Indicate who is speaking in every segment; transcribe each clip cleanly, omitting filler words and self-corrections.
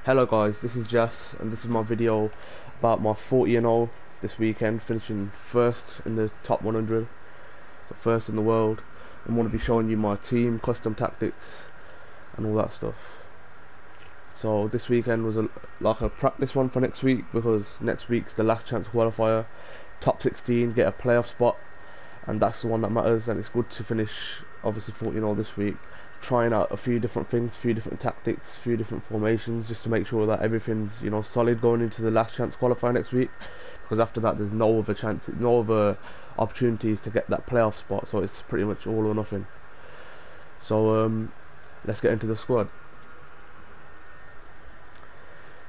Speaker 1: Hello guys, this is Jess and this is my video about my 40-0 this weekend, finishing first in the top 100, so first in the world. I'm going to be showing you my team, custom tactics and all that stuff. So this weekend was like a practice one for next week, because next week's the last chance qualifier, top 16, get a playoff spot, and that's the one that matters. And it's good to finish obviously 40-0 this week, trying out a few different things, a few different tactics, a few different formations, just to make sure that everything's solid going into the last chance qualifier next week, because after that there's no other opportunities to get that playoff spot, so it's pretty much all or nothing. So let's get into the squad.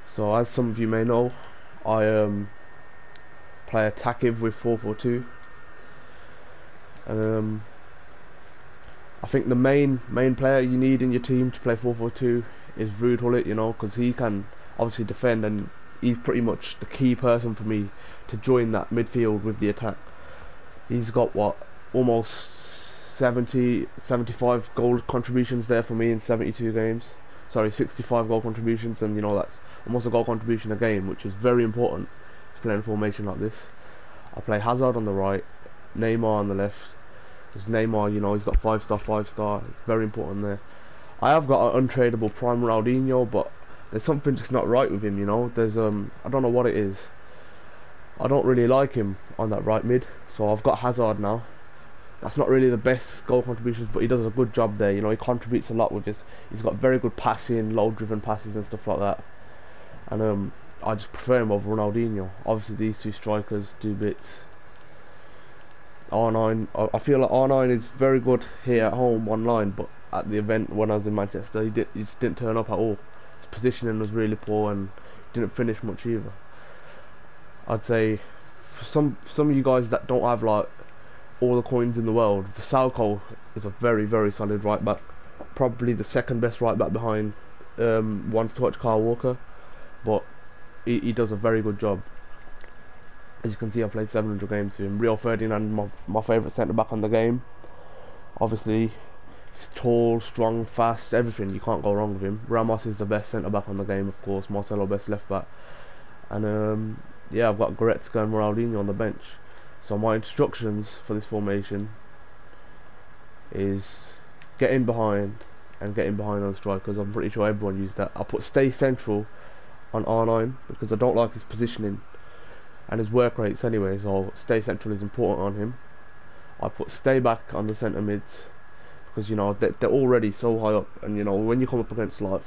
Speaker 1: So as some of you may know, I play attacking with 4-4-2. I think the main player you need in your team to play 4-4-2 is Rude Hullet, because he can obviously defend, and he's pretty much the key person for me to join that midfield with the attack. He's got almost 75 goal contributions there for me in 72 games. Sorry, 65 goal contributions, and that's almost a goal contribution a game, which is very important to play in a formation like this. I play Hazard on the right, Neymar on the left. Because Neymar, he's got 5-star. It's very important there. I have got an untradeable prime Ronaldinho, but there's something just not right with him. There's I don't know what it is. I don't really like him on that right mid, so I've got Hazard now. That's not really the best goal contributions, but he does a good job there. He contributes a lot with his. He's got very good passing, low-driven passes and stuff like that. And I just prefer him over Ronaldinho. Obviously, these two strikers do bits. R9, I feel like R9 is very good here at home online, but at the event when I was in Manchester, he just didn't turn up at all. His positioning was really poor and didn't finish much either. I'd say for some of you guys that don't have like all the coins in the world, Vasalko is a very solid right back, probably the second best right back behind Once to Watch Kyle Walker, but he does a very good job. As you can see, I've played 700 games with him. Rio Ferdinand, my favourite centre back on the game. Obviously, he's tall, strong, fast, everything. You can't go wrong with him. Ramos is the best centre back on the game, of course. Marcelo best left back. And yeah, I've got Goretzka and Ronaldinho on the bench. So my instructions for this formation is get in behind and get in behind on strikers. I'm pretty sure everyone used that. I'll put stay central on R9 because I don't like his positioning and his work rates anyway, so stay central is important on him. I put stay back on the centre mids because they're already so high up, and when you come up against like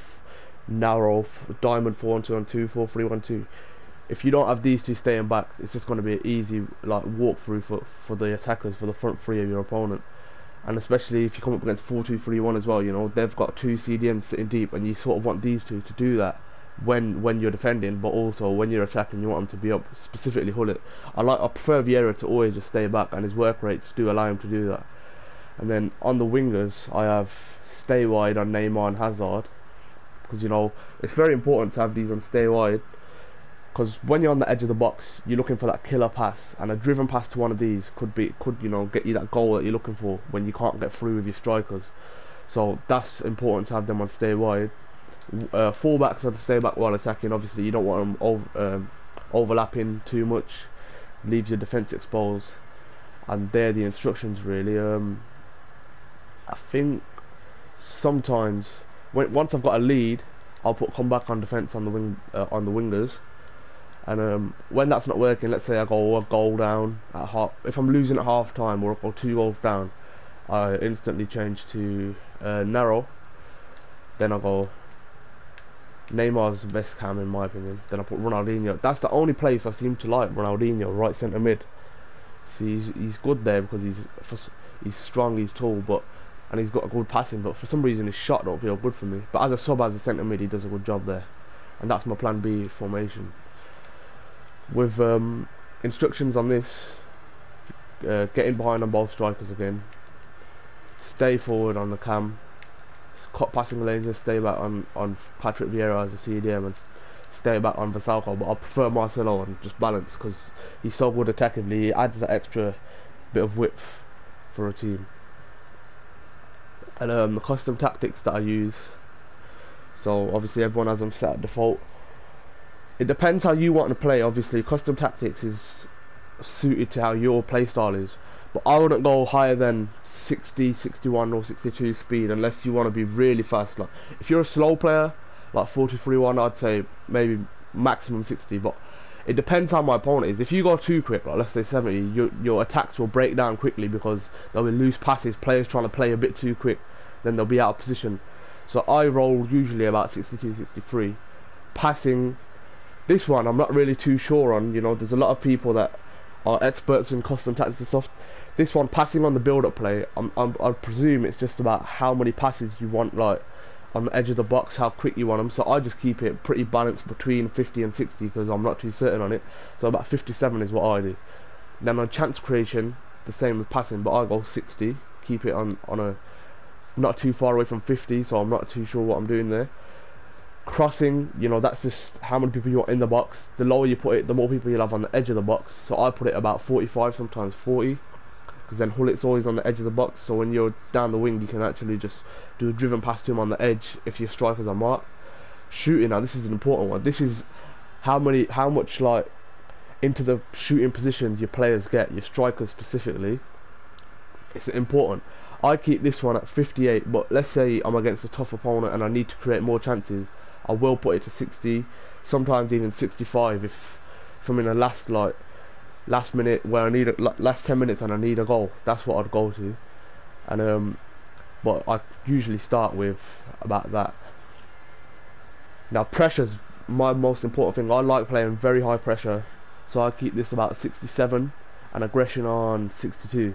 Speaker 1: narrow diamond 4-on-2-on-2, 4-3-1-2, if you don't have these two staying back, it's just going to be an easy like walkthrough for the attackers, for the front three of your opponent. And especially if you come up against 4-2-3-1 as well, they've got two CDMs sitting deep, and you sort of want these two to do that when you're defending, but also when you're attacking you want him to be up, specifically Hullet. I prefer Vieira to always just stay back, and his work rates do allow him to do that. And then on the wingers I have stay wide on Neymar and Hazard, because it's very important to have these on stay wide, because when you're on the edge of the box you're looking for that killer pass, and a driven pass to one of these could get you that goal that you're looking for when you can't get through with your strikers. So that's important to have them on stay wide. Fullbacks are to stay back while attacking. Obviously you don't want them overlapping too much, leaves your defence exposed. And they're the instructions really. I think sometimes once I've got a lead, I'll come back on defence on the wingers. And when that's not working, let's say I go a goal down at half, if I'm losing at half time or 2 goals down, I instantly change to narrow. Then I go Neymar's the best cam in my opinion. Then I put Ronaldinho. That's the only place I seem to like Ronaldinho, right centre mid. See, he's good there because he's strong, he's tall, and he's got a good passing. But for some reason his shot don't feel good for me. But as a sub, as a centre mid, he does a good job there, and that's my plan B formation. With instructions on this, get in behind on both strikers again. Stay forward on the cam. Cut passing lanes and stay back on Patrick Vieira as a CDM, and stay back on Vasalko, but I prefer Marcelo and just balance because he's so good attackingly. He adds that extra bit of width for a team. And the custom tactics that I use So obviously everyone has them set at default. It depends how you want to play. Obviously custom tactics is suited to how your play style is, but I wouldn't go higher than 60, 61 or 62 speed unless you want to be really fast. Like if you're a slow player like 43-1, I'd say maybe maximum 60, but it depends how my opponent is. If you go too quick, like let's say 70, your attacks will break down quickly because there'll be loose passes, players trying to play a bit too quick, then they'll be out of position. So I roll usually about 62, 63. Passing, this one I'm not really too sure on. You know, there's a lot of people that are experts in custom tactics and stuff. This one, passing on the build-up play, I presume it's just about how many passes you want, like on the edge of the box, how quick you want them. So I just keep it pretty balanced between 50 and 60 because I'm not too certain on it. So about 57 is what I do. Then on chance creation, the same with passing, but I go 60, keep it on a not too far away from 50, so I'm not too sure what I'm doing there. Crossing, you know, that's just how many people you want in the box. The lower you put it, the more people you'll have on the edge of the box. So I put it about 45, sometimes 40, because then Hullet's always on the edge of the box, so when you're down the wing you can actually just do a driven pass to him on the edge if your strikers are marked. Shooting, now this is an important one. This is how much like into the shooting positions your players get, your strikers specifically. It's important. I keep this one at 58, but let's say I'm against a tough opponent and I need to create more chances, I will put it to 60, sometimes even 65 if I'm in a last minute where I need last 10 minutes and I need a goal. That's what I'd go to. And but I usually start with about that. Now pressure's my most important thing. I like playing very high pressure, so I keep this about 67 and aggression on 62.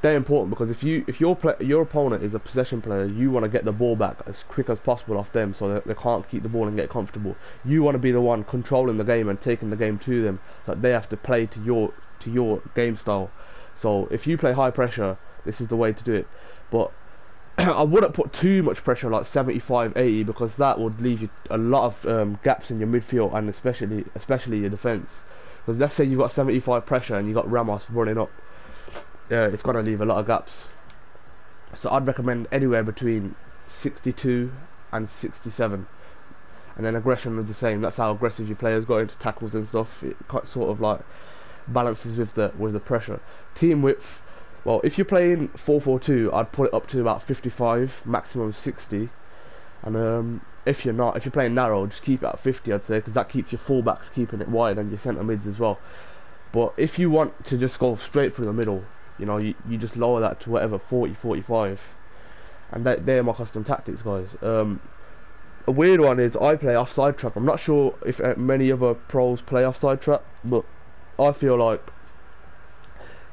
Speaker 1: They're important because if your opponent is a possession player, you want to get the ball back as quick as possible off them so that they can't keep the ball and get comfortable. You want to be the one controlling the game and taking the game to them, so that they have to play to your game style. So if you play high pressure, this is the way to do it. But I wouldn't put too much pressure like 75, 80, because that would leave you a lot of gaps in your midfield and especially your defence. Because let's say you've got 75 pressure and you've got Ramos running up, it's going to leave a lot of gaps. So I'd recommend anywhere between 62 and 67, and then aggression is the same. That's how aggressive your players go into tackles and stuff. It sort of like balances with the pressure. Team width, well, if you're playing 4-4-2, I'd put it up to about 55, maximum 60. And if you're playing narrow, just keep it at 50, I'd say, because that keeps your fullbacks keeping it wide and your centre mids as well. But if you want to just go straight through the middle, you know, you just lower that to whatever, 40, 45, and they're my custom tactics, guys. A weird one is I play offside trap. I'm not sure if many other pros play offside trap, but I feel like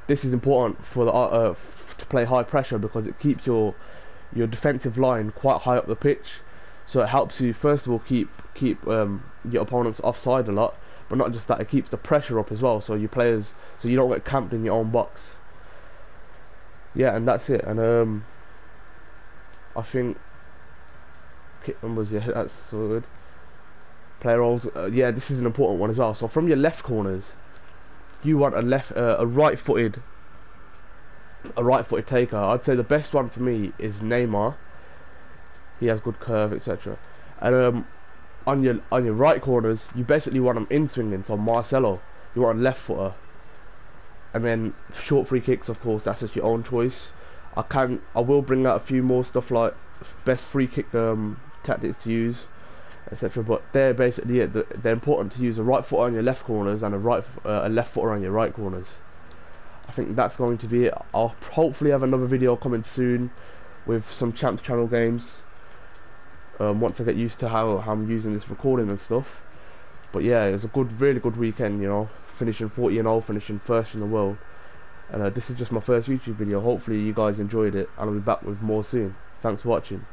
Speaker 1: this is important for the to play high pressure, because it keeps your defensive line quite high up the pitch. So it helps you, first of all, keep your opponents offside a lot, but not just that, it keeps the pressure up as well, so you don't get camped in your own box. Yeah, and that's it. And I think kit numbers, yeah, that's so good. Player roles, yeah, this is an important one as well. So from your left corners, you want a right-footed taker. I'd say the best one for me is Neymar. He has good curve, etc. And on your right corners, you basically want them in swinging. So Marcelo, you want a left footer. And then short free kicks, of course, that's just your own choice. I will bring out a few more stuff like best free kick tactics to use, etc. But they're basically it. They're important to use a right footer on your left corners and a left footer on your right corners. I think that's going to be it. I'll hopefully have another video coming soon with some Champs Channel games. Once I get used to how I'm using this recording and stuff. But yeah, it was a really good weekend, you know, finishing 40-0, finishing first in the world. And this is just my first YouTube video. Hopefully you guys enjoyed it, and I'll be back with more soon. Thanks for watching.